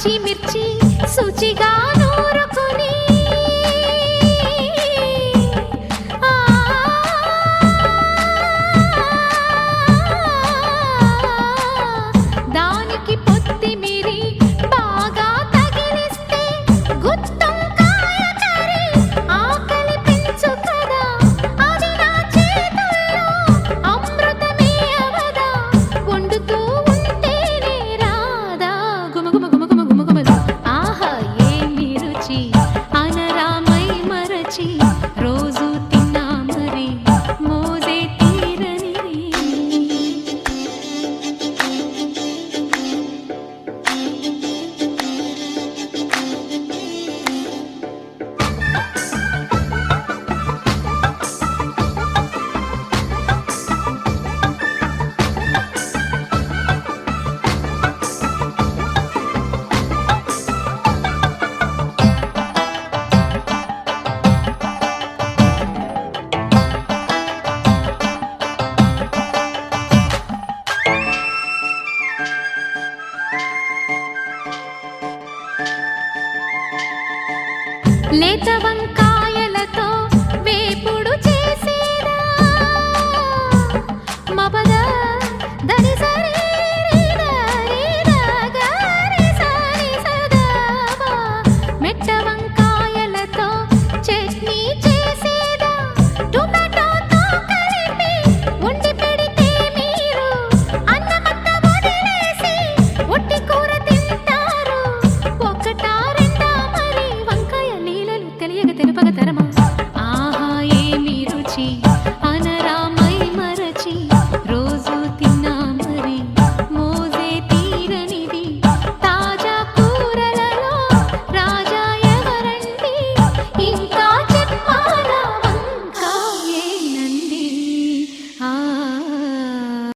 పచ్చిమిర్చి శుచిగా నూరుకుని దానికి పొత్తిమిరి బాగా తగిలిస్తే గుత్తొంకాయ కర్రీ ఆకలి పెంచు కదా, అది నా చేతుల్లో అమృతమే అవదా, వండుతూ ఉంటేనే రాదా గుమగుమ గుమగుమ గుమగుమ. ఆహా ఏమి రుచి అనరామై మరచి రోజు తిన్నా మరి మోజే తీరని. లేత వంకాయలతో వేపుడు చేసేదా మపద దని సరి మెట్ట వంకాయలతో చట్నీ చేసేదా, టొమాటోతో కలిపి వండి పెడితే మీరు అన్నమంతా వదిలేసి ఒట్టి కూర తింటారు. ఒకటా రెండా మరి వంకాయ లీలలు తెలియక తెలుపగ తరమా.